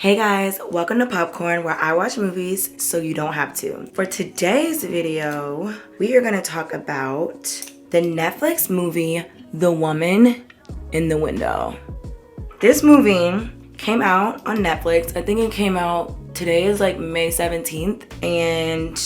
Hey guys, welcome to Popcorn, where I watch movies so you don't have to. For today's video, we are going to talk about the Netflix movie, The Woman in the Window. This movie came out on Netflix. I think it came out, today is like May 17th, and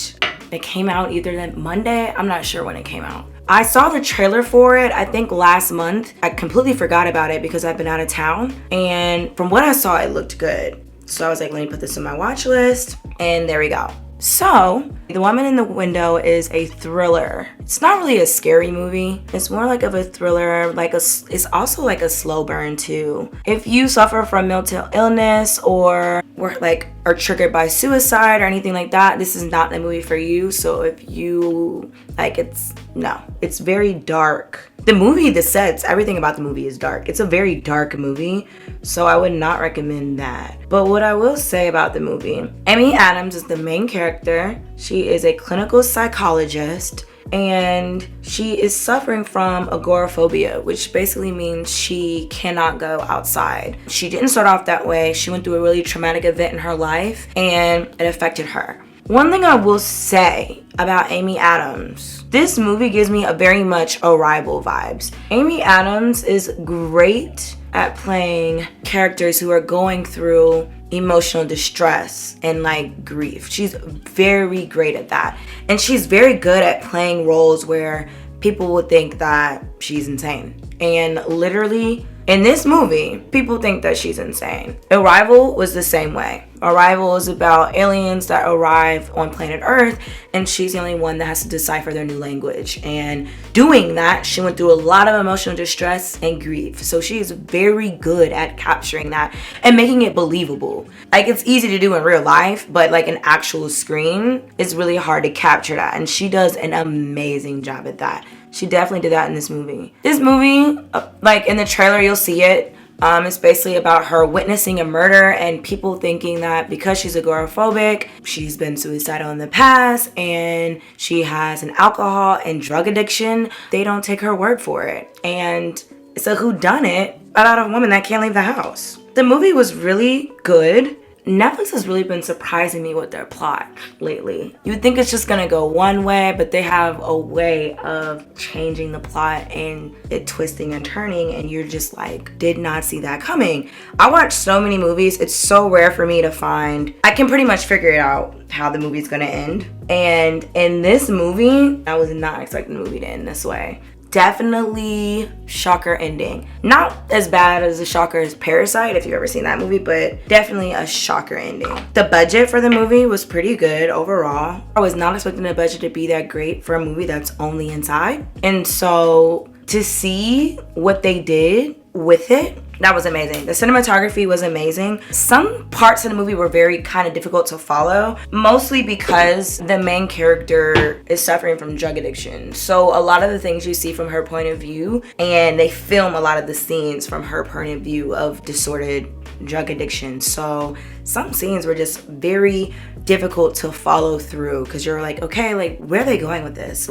it came out either that Monday, I'm not sure when it came out. I saw the trailer for it, I think last month. I completely forgot about it because I've been out of town, and from what I saw, it looked good. So I was like, let me put this on my watch list, and there we go. So, The Woman in the Window is a thriller. It's not really a scary movie. It's more like of a thriller, it's also like a slow burn too. If you suffer from mental illness or are triggered by suicide or anything like that, this is not the movie for you. So if you it's very dark. The movie, the sets, everything about the movie is dark. It's a very dark movie, so I would not recommend that. But what I will say about the movie, Amy Adams is the main character. She is a clinical psychologist, and she is suffering from agoraphobia, which basically means she cannot go outside. She didn't start off that way. She went through a really traumatic event in her life, and it affected her. One thing I will say about Amy Adams, this movie gives me a very much Arrival vibes. Amy Adams is great at playing characters who are going through emotional distress and grief. She's very great at that. And she's very good at playing roles where people would think that she's insane. And literally, in this movie, people think that she's insane. Arrival was the same way. Arrival is about aliens that arrive on planet Earth, and she's the only one that has to decipher their new language. And doing that, she went through a lot of emotional distress and grief. So she is very good at capturing that and making it believable. It's easy to do in real life, but an actual screen, it's really hard to capture that. And she does an amazing job at that. She definitely did that in this movie. This movie, in the trailer, you'll see it. It's basically about her witnessing a murder and people thinking that because she's agoraphobic, she's been suicidal in the past, and she has an alcohol and drug addiction. They don't take her word for it. And it's a whodunit about a woman that can't leave the house. The movie was really good. Netflix has really been surprising me with their plot lately. You would think it's just gonna go one way, but they have a way of changing the plot and it twisting and turning, and you're just did not see that coming. I watch so many movies, it's so rare for me to find, I can pretty much figure it out how the movie's gonna end. And in this movie, I was not expecting the movie to end this way. Definitely shocker ending. Not as bad as the shocker as Parasite, if you've ever seen that movie, but definitely a shocker ending. The budget for the movie was pretty good overall. I was not expecting the budget to be that great for a movie that's only inside. And so to see what they did with it, that was amazing. The cinematography was amazing. Some parts of the movie were very kind of difficult to follow, mostly because the main character is suffering from drug addiction. So a lot of the things you see from her point of view, and they film a lot of the scenes from her point of view of disordered drug addiction. So some scenes were just very difficult to follow through because you're okay, where are they going with this?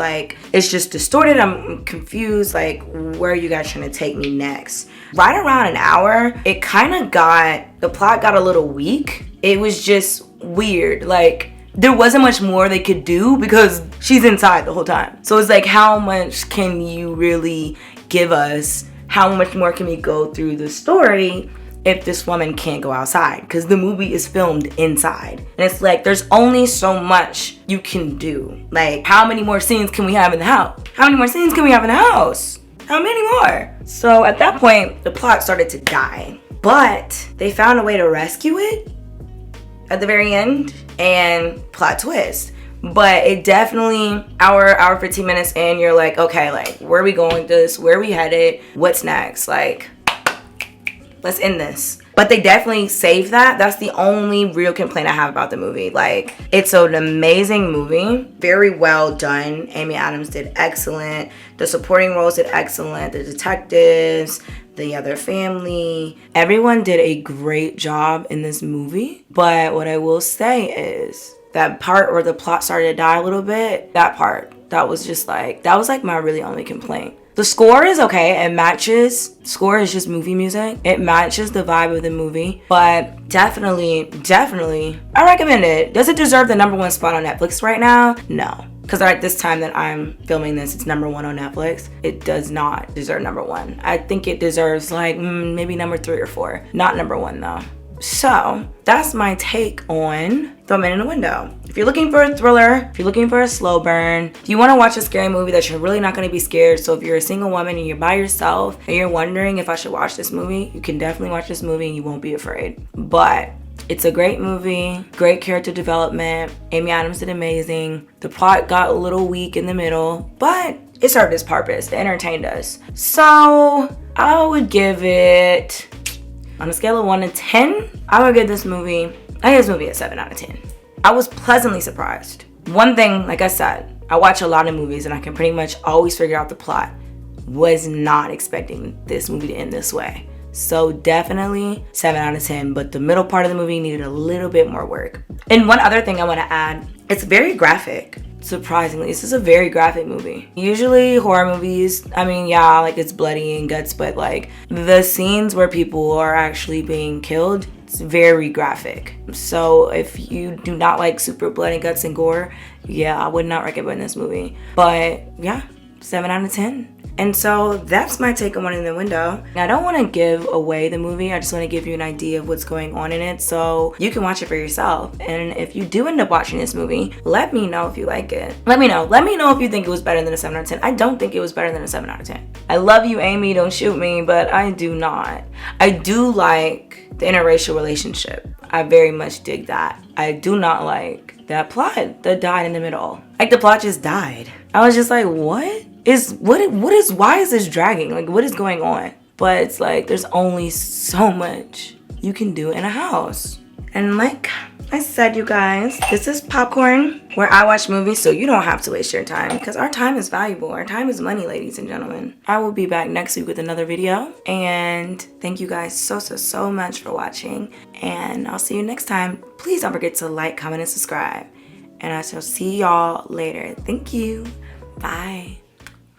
It's just distorted. I'm confused. Where are you guys trying to take me next? Right around an hour, the plot got a little weak. It was just weird. There wasn't much more they could do because she's inside the whole time. So it's how much can you really give us? How much more can we go through the story if this woman can't go outside? Because the movie is filmed inside. And it's there's only so much you can do. How many more scenes can we have in the house? How many more scenes can we have in the house? How many more? So at that point, the plot started to die. But they found a way to rescue it at the very end, and plot twist. But it definitely, hour 15 minutes in, you're okay, where are we going with this? Where are we headed? What's next? Let's end this. But they definitely saved that. That's the only real complaint I have about the movie. It's an amazing movie. Very well done. Amy Adams did excellent. The supporting roles did excellent. The detectives, the other family. Everyone did a great job in this movie. But what I will say is that part where the plot started to die a little bit, that part, that was just my really only complaint. The score is okay. It matches. Score is just movie music. It matches the vibe of the movie. But definitely, I recommend it. Does it deserve the #1 spot on Netflix right now? No. Because at this time that I'm filming this, it's #1 on Netflix. It does not deserve #1. I think it deserves like maybe #3 or 4. Not #1 though. So that's my take on The Man in the Window. If you're looking for a thriller, if you're looking for a slow burn, if you want to watch a scary movie that you're really not going to be scared, so if you're a single woman and you're by yourself and you're wondering if I should watch this movie, you can definitely watch this movie and you won't be afraid. But it's a great movie, great character development. Amy Adams did amazing. The plot got a little weak in the middle, but it served its purpose. It entertained us. So I would give it, on a scale of 1 to 10, I would give this movie a 7 out of 10. I was pleasantly surprised. One thing, like I said, I watch a lot of movies and I can pretty much always figure out the plot. Was not expecting this movie to end this way. So definitely 7 out of 10, but the middle part of the movie needed a little bit more work. And one other thing I want to add, it's very graphic. Surprisingly, this is a very graphic movie. Usually horror movies, I mean, yeah, like it's bloody and guts, but like the scenes where people are actually being killed, it's very graphic. So if you do not like super blood and guts and gore, yeah, I would not recommend this movie. But yeah, 7 out of 10. And so that's my take on One in the Window. I don't want to give away the movie. I just want to give you an idea of what's going on in it so you can watch it for yourself. And if you do end up watching this movie, let me know if you like it. Let me know. Let me know if you think it was better than a 7 out of 10. I don't think it was better than a 7 out of 10. I love you, Amy. Don't shoot me, but I do not. I do like the interracial relationship. I very much dig that. I do not like that plot that died in the middle. Like the plot just died. I was just like, why is this dragging? Like, what is going on? But it's like, there's only so much you can do in a house. And like I said, you guys, this is Popcorn, where I watch movies so you don't have to waste your time, because our time is valuable. Our time is money, ladies and gentlemen. I will be back next week with another video. And thank you guys so much for watching. And I'll see you next time. Please don't forget to like, comment, and subscribe. And I shall see y'all later. Thank you. Bye.